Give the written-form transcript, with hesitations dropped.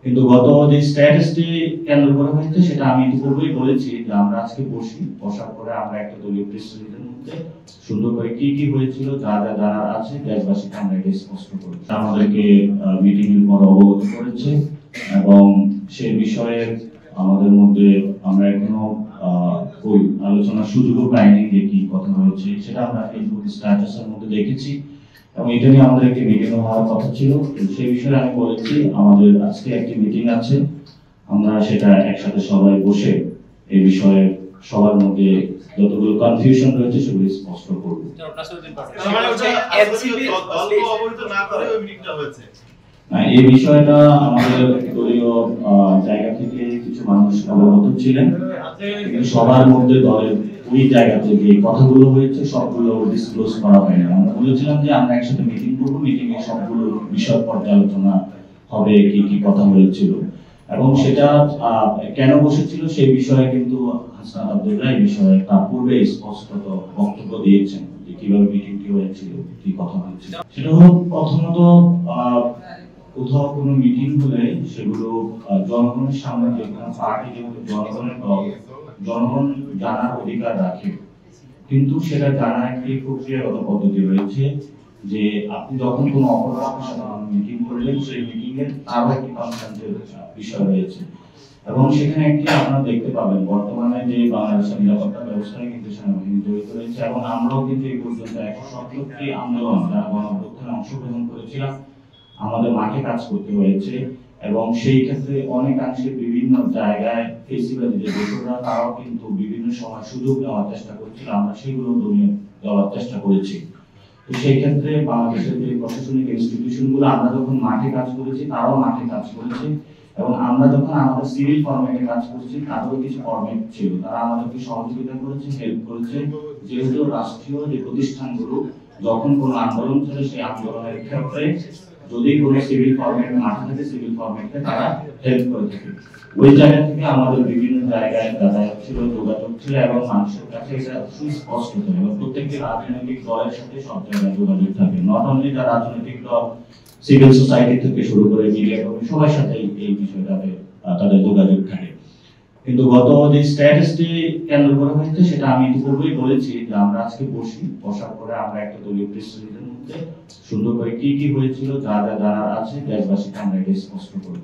কিন্তু গত যে স্ট্যাটাসটি কেন্দ্র করে হয়েছে সেটা আমি ইতিপূর্বেই বলেছি যে আমরা আজকে বসার পরে আমরা একটা দলীয় প্রেস রিলিজের মধ্যে সুন্দর করে কি কি হয়েছিল যা যা জানার আছে দেশবাসীকে আমরা এটা স্পষ্ট করি। আমাদেরকে মিটিং এর পর অবগত করেছে এবং সেই বিষয়ে আমাদের মধ্যে আমরা এখনো ওই আলোচনার সুযোগও পাইনি যে কি কথা হয়েছে সেটা আমরা ফেসবুক স্ট্যাটাসের মধ্যে দেখেছি এবং এটা নিয়ে আমাদের একটি মিটিং হওয়ার কথা ছিল। সেই বিষয়ে আমি বলেছি আমাদের আজকে একটি মিটিং আছে, আমরা সেটা একসাথে সবাই বসে এই বিষয়ে সবার মধ্যে যতগুলো কনফিউশন রয়েছে সেগুলো স্পষ্ট করব। এই বিষয়টা আমাদের দলীয় জায়গা থেকে কিছু মানুষ অবগত ছিলেন, সবার মধ্যে দলের ওই জায়গাতে যে কথাগুলো হয়েছে সবগুলো ডিসক্লোজ করা হয়নি। আমরা বলেছিলাম যে আমরা একসাথে মিটিং করবো, মিটিং এ সবগুলো বিষয় পর্যালোচনা হবে, কি কি কথা হয়েছিল এবং সেটা কেন বসেছিল সেই বিষয়ে কিন্তু হাসান আব্দুল্লাহ এই বিষয়ে তার পূর্বে স্পষ্ট বক্তব্য দিয়েছেন যে কিভাবে মিটিংটি হয়েছিল, কি কথা হয়েছিল। সেটা হলো প্রথমত কোথাও কোনো মিটিং হলে সেগুলো জনগণের সামনে, যে কোনো পার্টি যেগুলো জনগণের দল, জনগণ জানার অধিকার রাখে, কিন্তু সেটা জানার একটি প্রক্রিয়াগত পদ্ধতি রয়েছে যে আপনি যখন কোনো অপরাধের সাথে মিটিং করলেন সেই মিটিং এর আরো একটি কনসেন্টের বিষয় রয়েছে এবং সেখানে একটি আপনারা দেখতে পাবেন বর্তমানে যে বাংলাদেশের নিরাপত্তা ব্যবস্থায় কিন্তু সেনাবাহিনী জড়িত রয়েছে এবং আমরাও কিন্তু এই পর্যন্ত 170টি আন্দোলন যারা গণঅভ্যুত্থানে অংশগ্রহণ করেছিলাম আমাদের মাঠে কাজ করতে হয়েছে এবং সেই ক্ষেত্রে অনেকাংশে বিভিন্ন জায়গায় ফেসিবাদী যে দোষরা তারাও কিন্তু বিভিন্ন সময় সুযোগ নেওয়ার চেষ্টা করছিল, আমরা সেগুলো দমিয়ে দেওয়ার চেষ্টা করেছি। তো সেই ক্ষেত্রে বাংলাদেশের যে প্রশাসনিক ইনস্টিটিউশনগুলো আমরা যখন মাঠে কাজ করেছি তারাও মাঠে কাজ করেছে এবং আমরা যখন আমাদের সিভিল ফরম্যাটে কাজ করছি তাদেরও কিছু ফরম্যাট ছিল, তারা আমাদেরকে সহযোগিতা করেছে, হেল্প করেছে। যেহেতু রাষ্ট্রীয় যে প্রতিষ্ঠানগুলো যখন কোনো আন্দোলন চলে সেই আন্দোলনের ক্ষেত্রে যদি কোনো সিভিল ফরম্যাট মাঠে থাকে সিভিল ফরম্যাটে তারা হেল্প করে থাকে। ওই জায়গা থেকে আমাদের বিভিন্ন জায়গায় যাতায়াত ছিল, যোগাযোগ ছিল এবং মানুষের কাছে এটা সুস্পষ্ট ছিল এবং প্রত্যেকটি রাজনৈতিক দলের সাথে সব জায়গায় যোগাযোগ থাকে, নট অনলি দ্য রাজনৈতিক দল, সিভিল সোসাইটি থেকে শুরু করে মিডিয়া কর্মী সবার সাথে এই বিষয়টাতে তাদের যোগাযোগ থাকে। কিন্তু গত যে স্ট্যাটাসটি কেন্দ্র করে হয়েছে সেটা আমি ইতিপূর্বেই বলেছি যে আমরা আজকে বসার পরে আমরা একটা দলীয় প্রেস রিলিজের মধ্যে সুন্দর করে কি কি হয়েছিল যা যা জানার আছে দেশবাসীকে আমরা এটা স্পষ্ট করব।